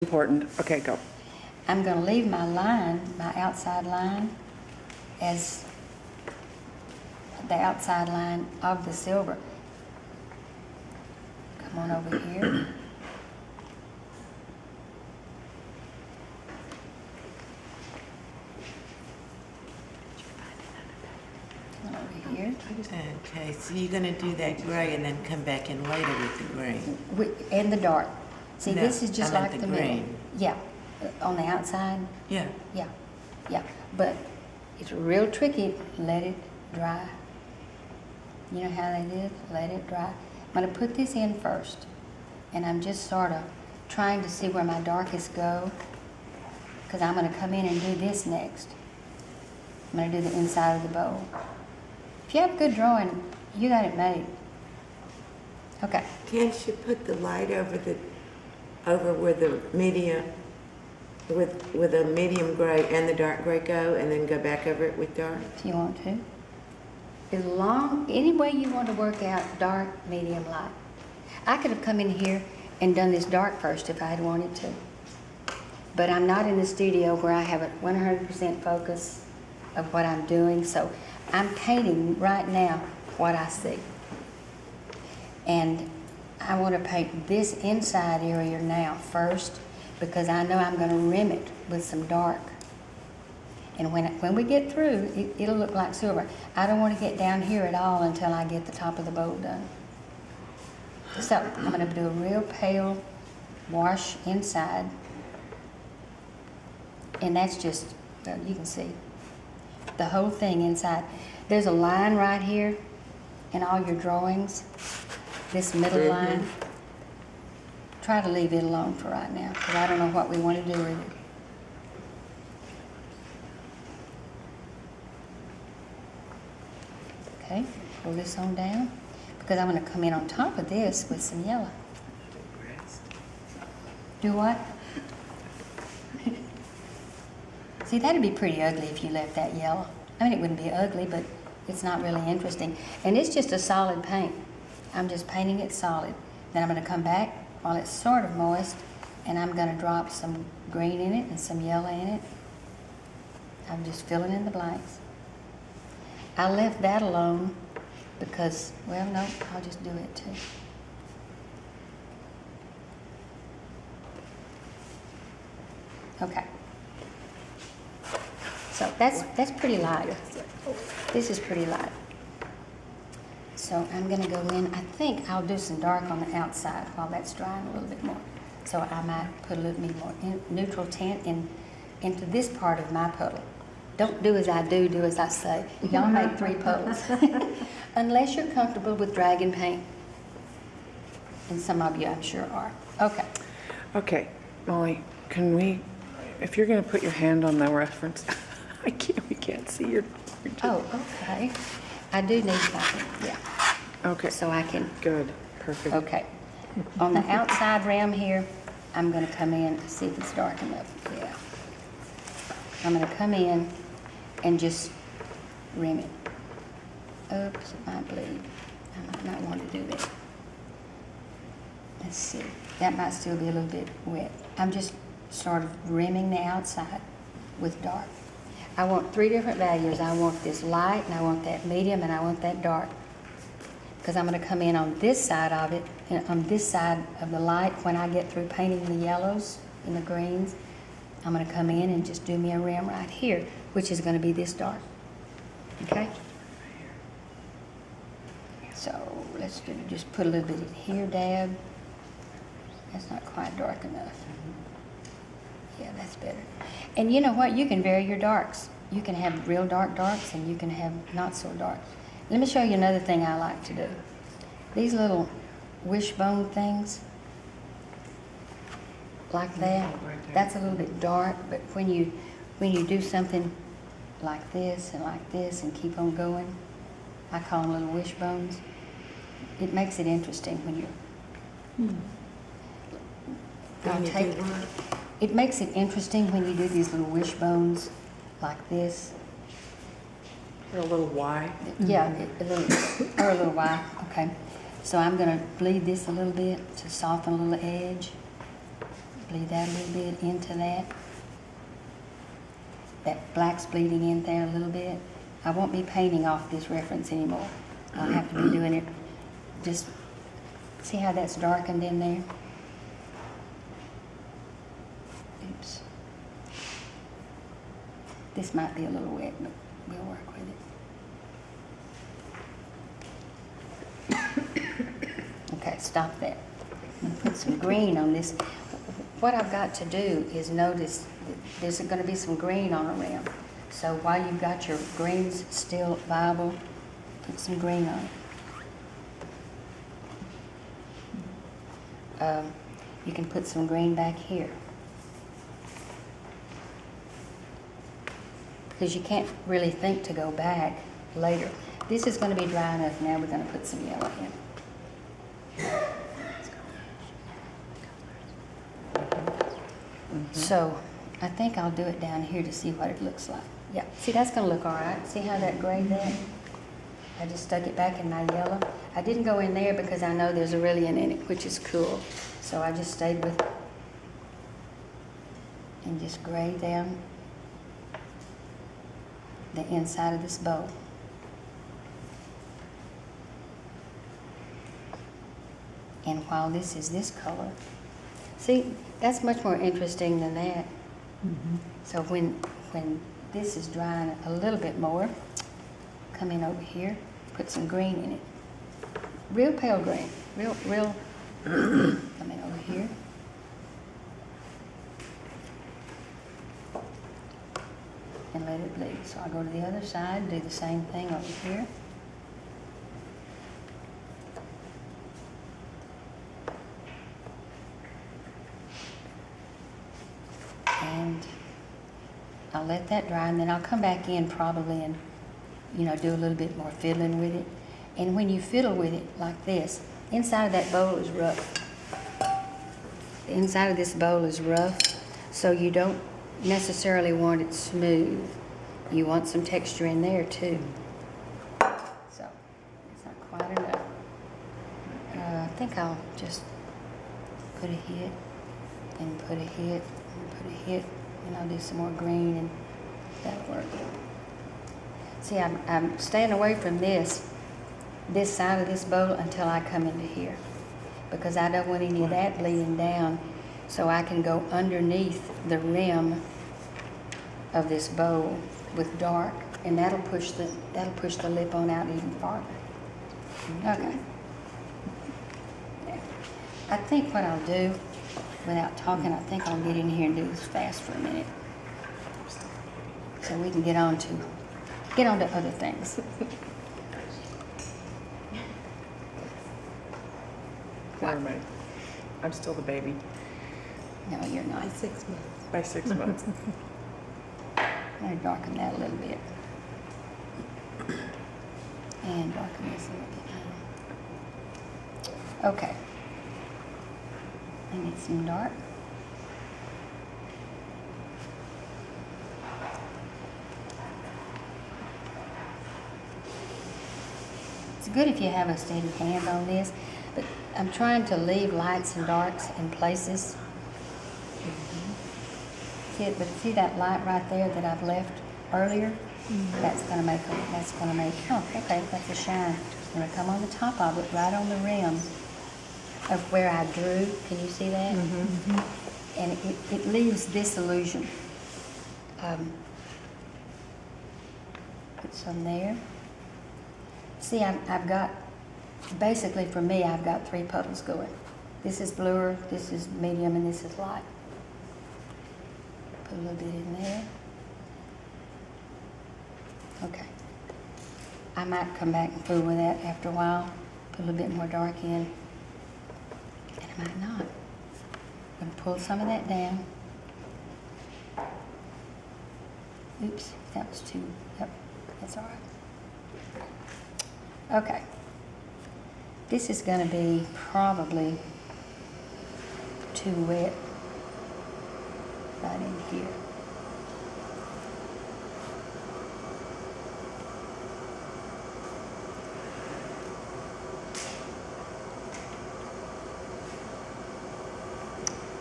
Important. Okay, go. I'm going to leave my line, my outside line, as the outside line of the silver. Come on over here. Come on over here. Okay, so you're going to do that gray and then come back in later with the green. And the dark. See, No, this is just I meant like the the middle. green. Yeah, on the outside. Yeah. Yeah. But it's real tricky. Let it dry. You know how they did? Let it dry. I'm going to put this in first. And I'm just sort of trying to see where my darkest go. Because I'm going to come in and do this next. I'm going to do the inside of the bowl. If you have a good drawing, you got it made. Okay. Can't you put the light over where the medium, with a medium gray and the dark gray go, and then go back over it with dark? If you want to. Any way you want to work out dark, medium, light. I could have come in here and done this dark first if I had wanted to. But I'm not in the studio where I have a 100% focus of what I'm doing, so I'm painting right now what I see. And I want to paint this inside area now first because I know I'm going to rim it with some dark. And when we get through, it'll look like silver. I don't want to get down here at all until I get the top of the bowl done. So I'm going to do a real pale wash inside. And that's just, well, you can see the whole thing inside. There's a line right here in all your drawings, this middle line. Try to leave it alone for right now because I don't know what we want to do with it. Okay, pull this on down because I'm going to come in on top of this with some yellow. Do what? See, that'd be pretty ugly if you left that yellow. I mean, it wouldn't be ugly, but it's not really interesting. And it's just a solid paint. I'm just painting it solid. Then I'm going to come back while it's sort of moist, and I'm going to drop some green in it and some yellow in it. I'm just filling in the blanks. I left that alone because, well, no, I'll just do it too. Okay. So that's pretty light. This is pretty light. So I'm going to go in. I think I'll do some dark on the outside while that's drying a little bit more. So I might put a little bit more neutral tint into this part of my puddle. Don't do as I do, do as I say. Y'all make 3 puddles. Unless you're comfortable with dragon paint. And some of you, I'm sure, are. Okay. Okay, Molly, can we, if you're going to put your hand on the reference, we can't see your Oh, okay. I do need that, yeah. Okay. So I can. Good, perfect. Okay. On the outside rim here, I'm going to come in and see if it's dark enough. Yeah. I'm going to come in and just rim it. Oops, it might bleed. I might not want to do that. Let's see. That might still be a little bit wet. I'm just sort of rimming the outside with dark. I want 3 different values. I want this light, and I want that medium, and I want that dark. Because I'm going to come in on this side of it, and on this side of the light, when I get through painting the yellows and the greens, I'm going to come in and just do me a rim right here, which is going to be this dark. Okay? So let's just put a little bit in here, dab. That's not quite dark enough. Yeah, that's better. And you know what? You can vary your darks. You can have real dark darks and you can have not so dark. Let me show you another thing I like to do. These little wishbone things, like that, that's a little bit dark, but when you do something like this and keep on going, I call them little wishbones, it makes it interesting when you're... It makes it interesting when you do these little wishbones like this. Or a little Y. Yeah, a little Y, okay. So I'm going to bleed this a little bit to soften a little edge. bleed that a little bit into that. That black's bleeding in there a little bit. I won't be painting off this reference anymore. I'll have to be doing it, just see how that's darkened in there? Oops. This might be a little wet, but we'll work with it. Okay, stop that. I'm gonna put some green on this. What I've got to do is notice that there's gonna be some green on a rim. So while you've got your greens still viable, put some green on it. You can put some green back here. Because you can't really think to go back later. This is going to be dry enough now. We're going to put some yellow in. So I think I'll do it down here to see what it looks like. Yeah, see, that's going to look all right. See how that gray there? I just stuck it back in my yellow. I didn't go in there because I know there's a Aurelian in it, which is cool. So I just stayed with and just gray down the inside of this bowl. And while this is this color, see, that's much more interesting than that. Mm-hmm. So when this is drying a little bit more, come in over here, put some green in it. Real pale green, real, come in over here. And let it bleed. So I'll go to the other side, do the same thing over here. And I'll let that dry, and then I'll come back in probably and, you know, do a little bit more fiddling with it. And when you fiddle with it like this, inside of that bowl is rough. The inside of this bowl is rough, so you don't necessarily want it smooth. You want some texture in there too. So it's not quite enough. I think I'll just put a hit and put a hit and put a hit, and I'll do some more green, and that'll work. See, I'm staying away from this side of this bowl until I come into here, because I don't want any of that bleeding down, so I can go underneath the rim of this bowl with dark, and that'll push the lip on out even farther. Okay. Yeah. I think what I'll do, without talking, I think I'll get in here and do this fast for a minute, so we can get on to other things. Where am I? I'm still the baby. No, you're not. By 6 months. By 6 months. I'm going to darken that a little bit. And darken this a little bit more. Okay. I need some dark. It's good if you have a steady hand on this, but I'm trying to leave lights and darks in places. But see that light right there that I've left earlier? Mm-hmm. That's gonna make, oh, okay, that's a shine. I'm gonna come on the top of it, right on the rim of where I drew. Can you see that? Mm-hmm. And it leaves this illusion. Put some there. See, I've got, basically for me, I've got 3 puddles going. This is bluer, this is medium, and this is light. Put a little bit in there. Okay. I might come back and fool with that after a while. Put a little bit more dark in. And I might not. I'm going to pull some of that down. Oops, that was too, yep, that's all right. Okay. This is going to be probably too wet right in here.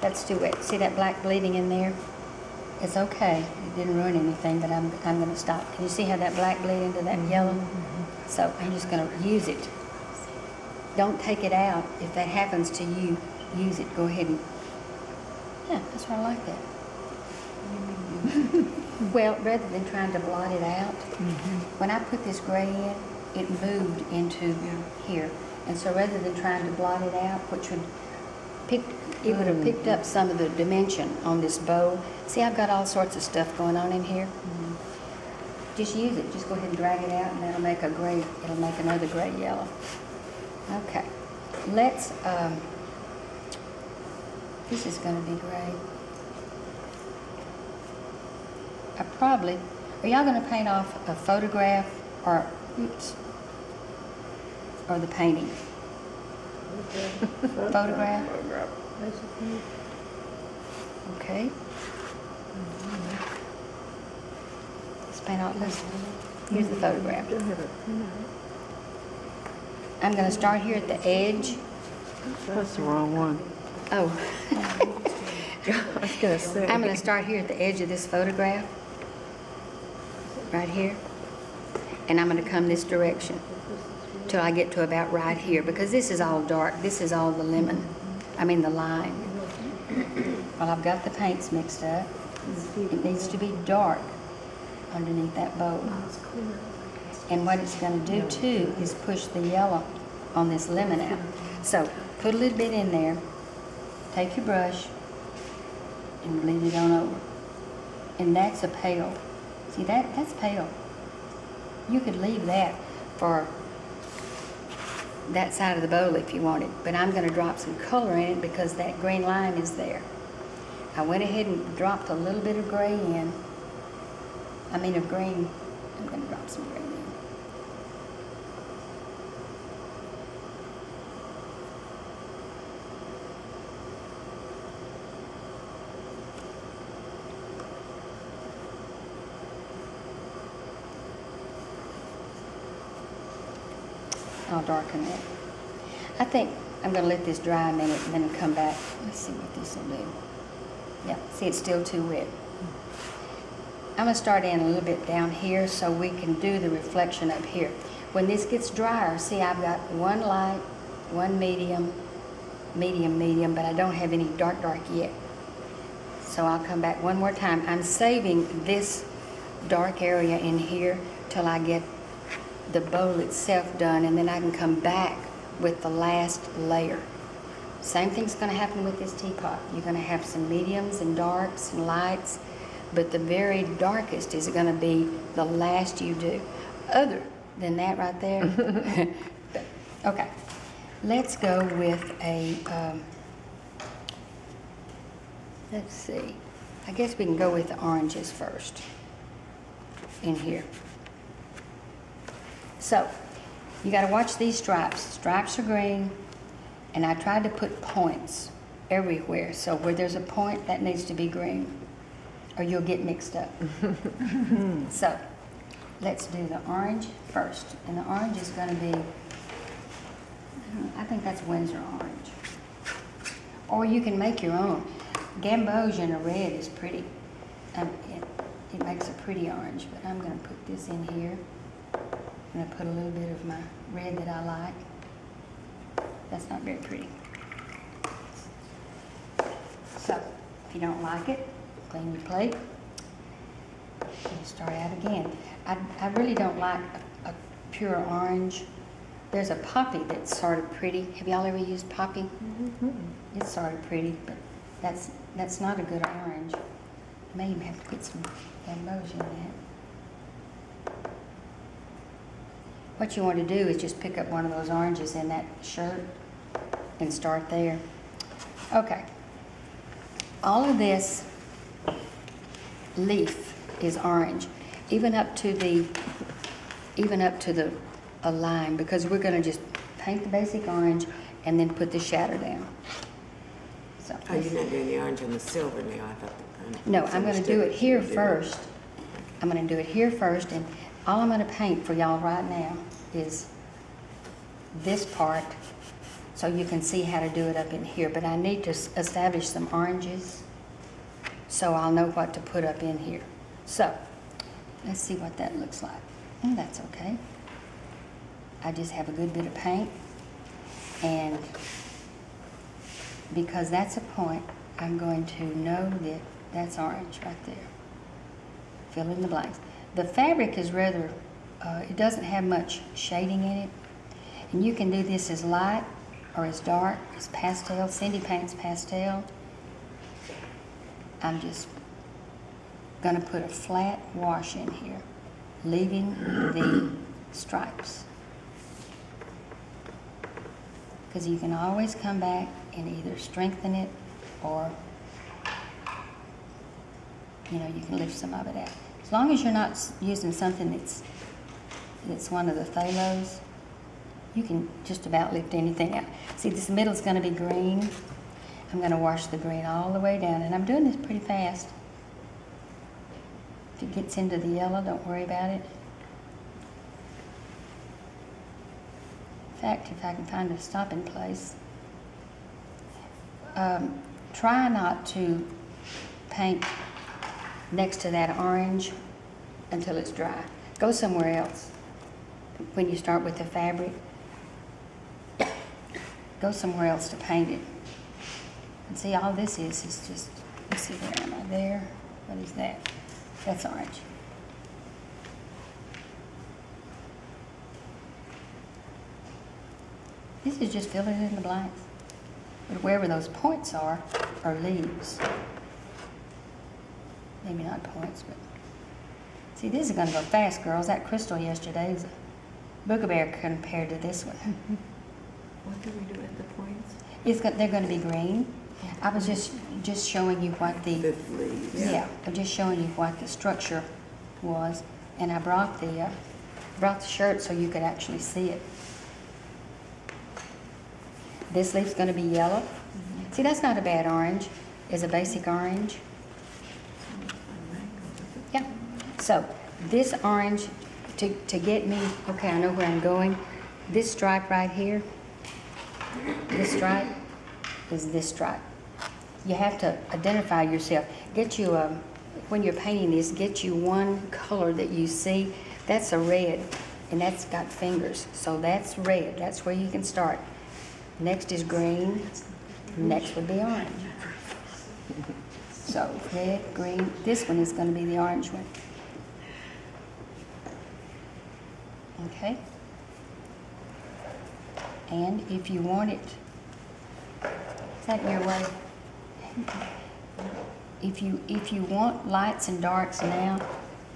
That's too wet. See that black bleeding in there? It's okay. It didn't ruin anything, but I'm going to stop. Can you see how that black bleed into that yellow? So I'm just going to use it. Don't take it out. If that happens to you, use it. Go ahead and, yeah, that's why I like that. Well, rather than trying to blot it out, when I put this gray in, it moved into here. And so rather than trying to blot it out, which would it would have picked up some of the dimension on this bow. See, I've got all sorts of stuff going on in here. Just use it. Just go ahead and drag it out, and that'll make a gray. It'll make another gray yellow. Okay, let's. This is going to be great. Are y'all going to paint off a photograph or, oops, or the painting? Photograph? Okay. Let's paint off this. Here's the photograph. I'm going to start here at the edge. That's the wrong one. Oh. I was gonna say. I'm going to start here at the edge of this photograph. Right here. And I'm going to come this direction till I get to about right here, because this is all dark. This is all the lemon. I mean the lime. Well, I've got the paints mixed up. It needs to be dark underneath that bow. And what it's going to do too is push the yellow on this lemon out. So put a little bit in there. Take your brush and bleed it on over. And that's a pale. See, that's pale. You could leave that for that side of the bowl if you wanted, but I'm going to drop some color in it because that green lime is there. I went ahead and dropped a little bit of gray in. Of green. I'm going to drop some green in. I'll darken it. I think I'm going to let this dry a minute and then come back. Let's see what this will do. Yeah, see, it's still too wet. I'm going to start in a little bit down here so we can do the reflection up here. When this gets drier, see, I've got one light, one medium, medium, but I don't have any dark yet. So I'll come back one more time. I'm saving this dark area in here till I get the bowl itself done, and then I can come back with the last layer. Same thing's going to happen with this teapot. You're going to have some mediums and darks and lights, but the very darkest is going to be the last you do. Other than that right there. Okay, let's go with a, let's see. I guess we can go with the oranges first in here. So, you got to watch these stripes. Stripes are green, and I tried to put points everywhere. So where there's a point, that needs to be green, or you'll get mixed up. So, let's do the orange first. And the orange is going to be, I think that's Windsor orange. Or you can make your own. Gamboge in a red is pretty. It makes a pretty orange, but I'm going to put this in here. I'm going to put a little bit of my red that I like. That's not very pretty. So, if you don't like it, clean your plate. And start out again. I really don't like a pure orange. There's a poppy that's sort of pretty. Have y'all ever used poppy? It's sort of pretty, but that's not a good orange. I may even have to put some gamboge in that. What you want to do is just pick up one of those oranges in that shirt and start there. Okay. All of this leaf is orange, even up to the lime, because we're going to just paint the basic orange and then put the shadow down. So. Oh, you're not doing the orange and the silver now? I thought. No, I'm going to do it here first. I'm going to do it here first, and all I'm going to paint for y'all right now is this part so you can see how to do it up in here. But I need to establish some oranges so I'll know what to put up in here. So let's see what that looks like. And that's okay. I just have a good bit of paint, and because that's a point, I'm going to know that that's orange right there. Fill in the blanks. The fabric is rather, it doesn't have much shading in it, and you can do this as light or as dark, as pastel. Cindy paints pastel. I'm just gonna put a flat wash in here, leaving the stripes. Because you can always come back and either strengthen it or, you know, you can lift some of it out. As long as you're not using something that's one of the phthalos, you can just about lift anything out. See, this middle is going to be green. I'm going to wash the green all the way down, and I'm doing this pretty fast. If it gets into the yellow, don't worry about it. In fact, if I can find a stopping place, try not to paint next to that orange until it's dry. Go somewhere else. When you start with the fabric, go somewhere else to paint it. And see, all this is just, let's see, where am I there? What is that? That's orange. This is just filling in the blanks. But wherever those points are leaves. Maybe not points, but see, this is going to go fast, girls. That crystal yesterday is a boogabear compared to this one. What do we do at the points? They're going to be green. I was just showing you what the leaves. yeah. I'm just showing you what the structure was, and I brought the shirt so you could actually see it. This leaf's going to be yellow. See, that's not a bad orange. It's a basic orange. Yeah. So this orange, to get me, okay, I know where I'm going. This stripe right here, this stripe is this stripe. You have to identify yourself. Get you a, when you're painting this, get you one color that you see. That's a red, and that's got fingers. So that's red. That's where you can start. Next is green. Next would be orange. So red, green. This one is going to be the orange one. Okay. And if you want it, is that your way? If you want lights and darks now,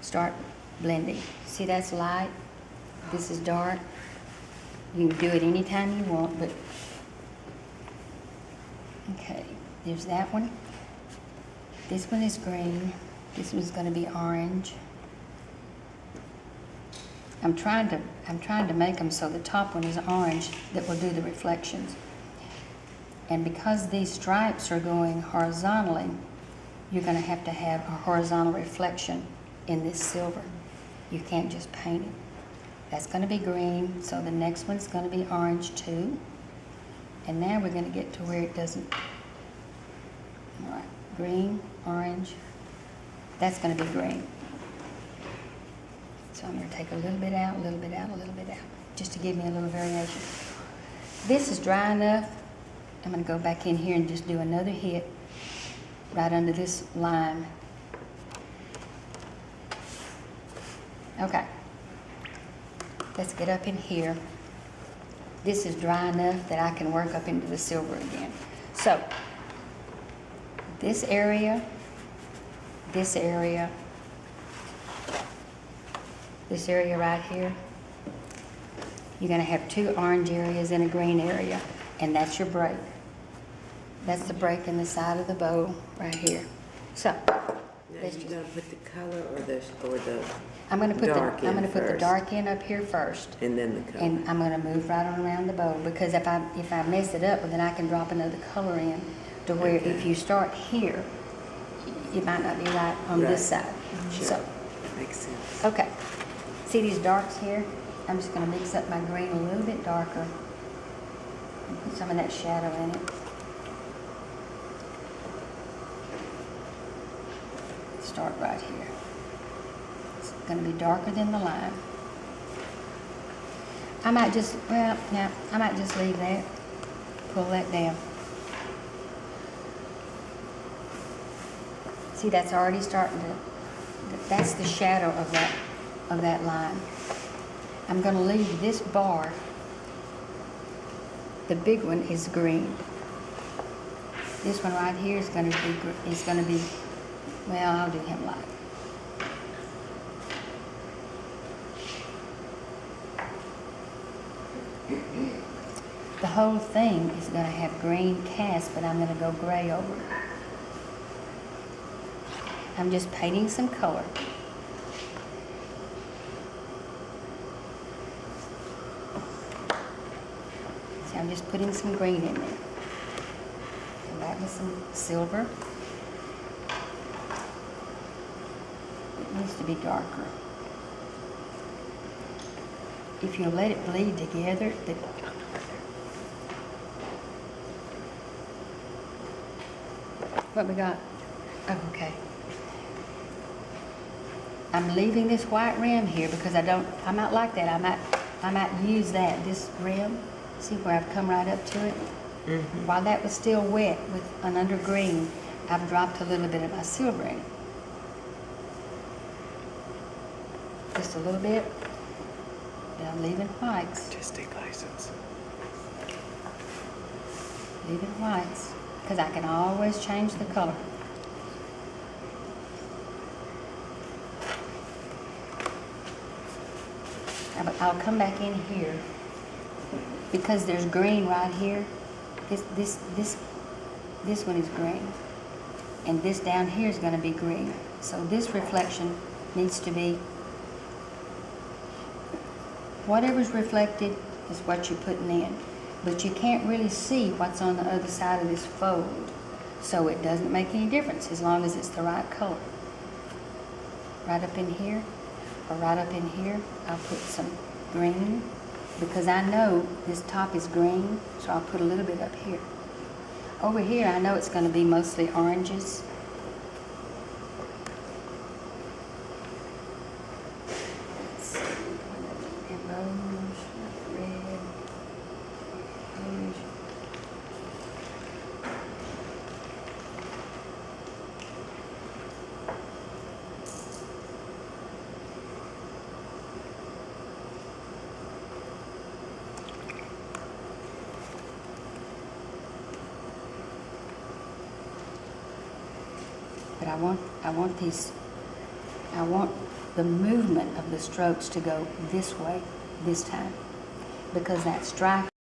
start blending. See, that's light. This is dark. You can do it anytime you want, but okay, there's that one. This one is green. This one's going to be orange. I'm trying to make them so the top one is orange that will do the reflections. And because these stripes are going horizontally, you're going to have a horizontal reflection in this silver. You can't just paint it. That's going to be green, so the next one's going to be orange too. And now we're going to get to where it doesn't. All right, green, orange. That's going to be green. So I'm going to take a little bit out, a little bit out, a little bit out, just to give me a little variation. This is dry enough. I'm going to go back in here and just do another hit right under this line. Okay. Let's get up in here. This is dry enough that I can work up into the silver again. So, this area, this area right here, you're going to have two orange areas and a green area, and that's your break. That's the break in the side of the bow right here. So, Now, you're going to put the color or the I'm going to put dark in put the first. dark in up here first. And then the color. And I'm going to move right on around the bow, because if I mess it up, well, then I can drop another color in to where if you start here, it might not be right on this side. Sure. So, Makes sense. okay. See these darks here? I'm just going to mix up my green a little bit darker and put some of that shadow in it. Start right here. It's going to be darker than the line. I might just, well, no, I might just leave that. Pull that down. See, that's already starting to, that's the shadow of that line. I'm going to leave this bar. The big one is green. This one right here is going to be, well, I'll do him light. The whole thing is going to have green cast, but I'm going to go gray over it. I'm just painting some color. See, I'm just putting some green in there. Come back with some silver. It needs to be darker. If you let it bleed together, what we got? Oh, okay. I'm leaving this white rim here because I might like that. I might use that, this rim. See where I've come right up to it? Mm-hmm. While that was still wet with an under green, I've dropped a little bit of my silver in it. Just a little bit. And I'm leaving whites. Artistic license. Leaving whites, because I can always change the color. I'll come back in here because there's green right here. This one is green, and this down here is going to be green. So this reflection needs to be whatever's reflected is what you're putting in, but you can't really see what's on the other side of this fold. So it doesn't make any difference as long as it's the right color. Right up in here. Or right up in here, I'll put some green because I know this top is green, so I'll put a little bit up here. Over here, I know it's going to be mostly oranges. Let's see, orange, red, orange. But I want the movement of the strokes to go this way this time because that stripe